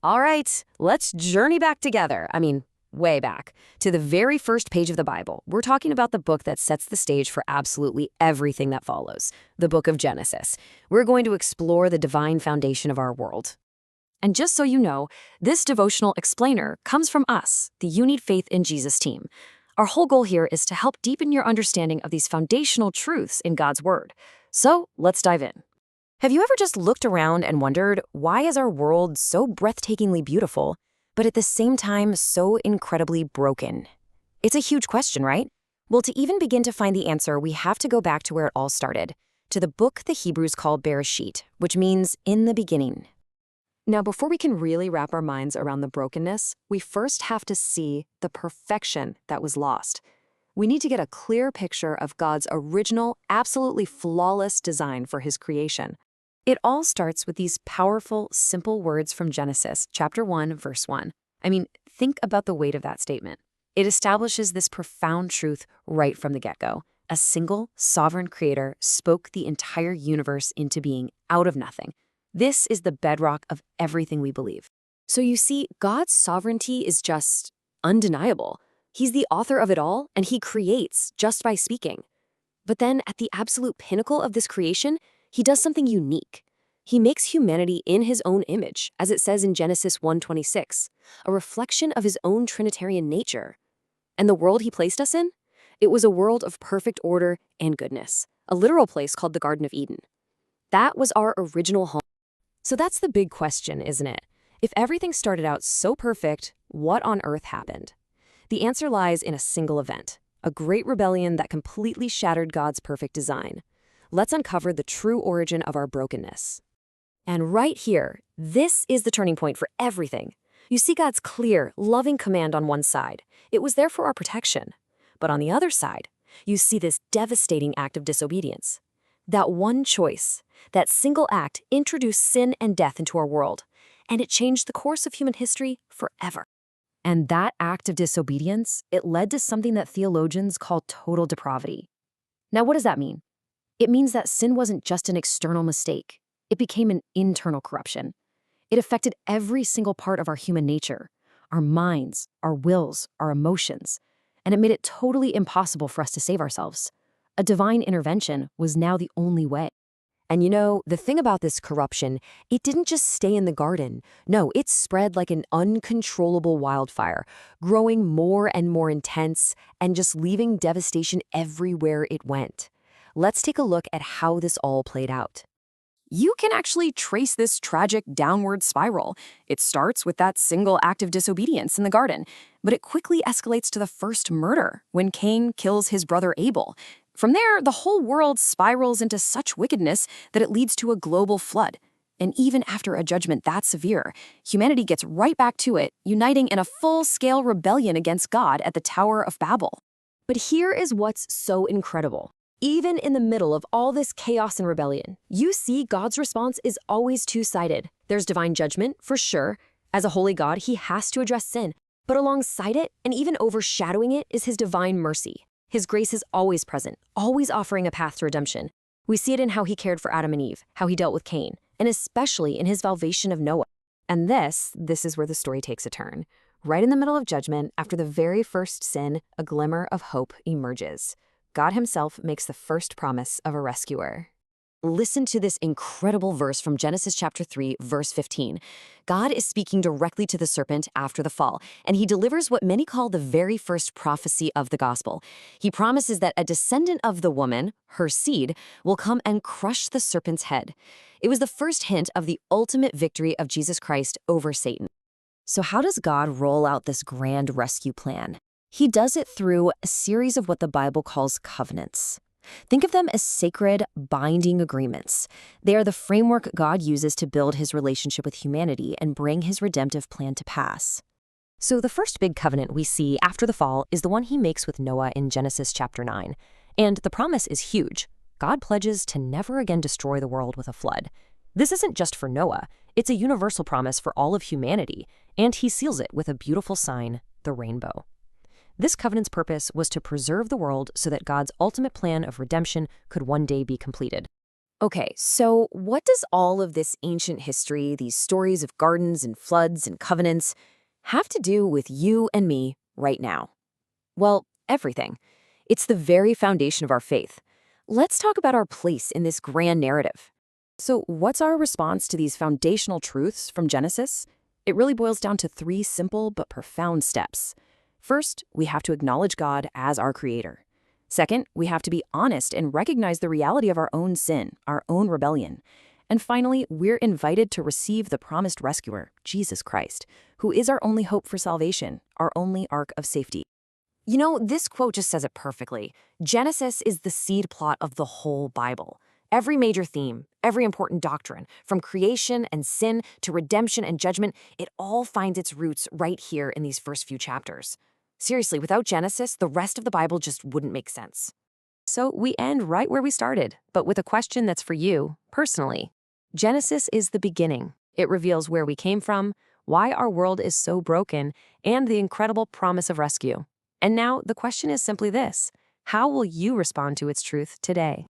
All right, let's journey back together. Way back to the very first page of the Bible. We're talking about the book that sets the stage for absolutely everything that follows, the book of Genesis. We're going to explore the divine foundation of our world. And just so you know, this devotional explainer comes from us, the You Need Faith in Jesus team. Our whole goal here is to help deepen your understanding of these foundational truths in God's Word. So let's dive in. Have you ever just looked around and wondered, why is our world so breathtakingly beautiful, but at the same time so incredibly broken? It's a huge question, right? Well, to even begin to find the answer, we have to go back to where it all started, to the book the Hebrews call Bereshit, which means in the beginning. Now, before we can really wrap our minds around the brokenness, we first have to see the perfection that was lost. We need to get a clear picture of God's original, absolutely flawless design for his creation. It all starts with these powerful, simple words from Genesis, chapter 1, verse 1. Think about the weight of that statement. It establishes this profound truth right from the get-go. A single, sovereign creator spoke the entire universe into being out of nothing. This is the bedrock of everything we believe. So you see, God's sovereignty is just undeniable. He's the author of it all, and he creates just by speaking. But then, at the absolute pinnacle of this creation, he does something unique. He makes humanity in his own image, as it says in Genesis 1:26, a reflection of his own Trinitarian nature. And the world he placed us in? It was a world of perfect order and goodness, a literal place called the Garden of Eden. That was our original home. So that's the big question, isn't it? If everything started out so perfect, what on earth happened? The answer lies in a single event, a great rebellion that completely shattered God's perfect design. Let's uncover the true origin of our brokenness. And right here, this is the turning point for everything. You see God's clear, loving command on one side. It was there for our protection. But on the other side, you see this devastating act of disobedience. That one choice, that single act introduced sin and death into our world, and it changed the course of human history forever. And that act of disobedience, it led to something that theologians call total depravity. Now, what does that mean? It means that sin wasn't just an external mistake. It became an internal corruption. It affected every single part of our human nature, our minds, our wills, our emotions, and it made it totally impossible for us to save ourselves. A divine intervention was now the only way. And the thing about this corruption, it didn't just stay in the garden. No, it spread like an uncontrollable wildfire, growing more and more intense and just leaving devastation everywhere it went. Let's take a look at how this all played out. You can actually trace this tragic downward spiral. It starts with that single act of disobedience in the garden, but it quickly escalates to the first murder when Cain kills his brother Abel. From there, the whole world spirals into such wickedness that it leads to a global flood. And even after a judgment that severe, humanity gets right back to it, uniting in a full-scale rebellion against God at the Tower of Babel. But here is what's so incredible. Even in the middle of all this chaos and rebellion, you see God's response is always two-sided. There's divine judgment, for sure. As a holy God, he has to address sin. But alongside it, and even overshadowing it, is his divine mercy. His grace is always present, always offering a path to redemption. We see it in how he cared for Adam and Eve, how he dealt with Cain, and especially in his salvation of Noah. And this is where the story takes a turn. Right in the middle of judgment, after the very first sin, a glimmer of hope emerges. God himself makes the first promise of a rescuer. Listen to this incredible verse from Genesis chapter 3, verse 15. God is speaking directly to the serpent after the fall, and he delivers what many call the very first prophecy of the gospel. He promises that a descendant of the woman, her seed, will come and crush the serpent's head. It was the first hint of the ultimate victory of Jesus Christ over Satan. So how does God roll out this grand rescue plan? He does it through a series of what the Bible calls covenants. Think of them as sacred, binding agreements. They are the framework God uses to build his relationship with humanity and bring his redemptive plan to pass. So the first big covenant we see after the fall is the one he makes with Noah in Genesis chapter 9. And the promise is huge. God pledges to never again destroy the world with a flood. This isn't just for Noah. It's a universal promise for all of humanity, and he seals it with a beautiful sign, the rainbow. This covenant's purpose was to preserve the world so that God's ultimate plan of redemption could one day be completed. Okay, so what does all of this ancient history, these stories of gardens and floods and covenants, have to do with you and me right now? Well, everything. It's the very foundation of our faith. Let's talk about our place in this grand narrative. So, what's our response to these foundational truths from Genesis? It really boils down to three simple but profound steps. First, we have to acknowledge God as our creator. Second, we have to be honest and recognize the reality of our own sin, our own rebellion. And finally, we're invited to receive the promised rescuer, Jesus Christ, who is our only hope for salvation, our only ark of safety. You know, this quote just says it perfectly. Genesis is the seed plot of the whole Bible. Every major theme, every important doctrine, from creation and sin to redemption and judgment, it all finds its roots right here in these first few chapters. Seriously, without Genesis, the rest of the Bible just wouldn't make sense. So we end right where we started, but with a question that's for you, personally. Genesis is the beginning. It reveals where we came from, why our world is so broken, and the incredible promise of rescue. And now the question is simply this: how will you respond to its truth today?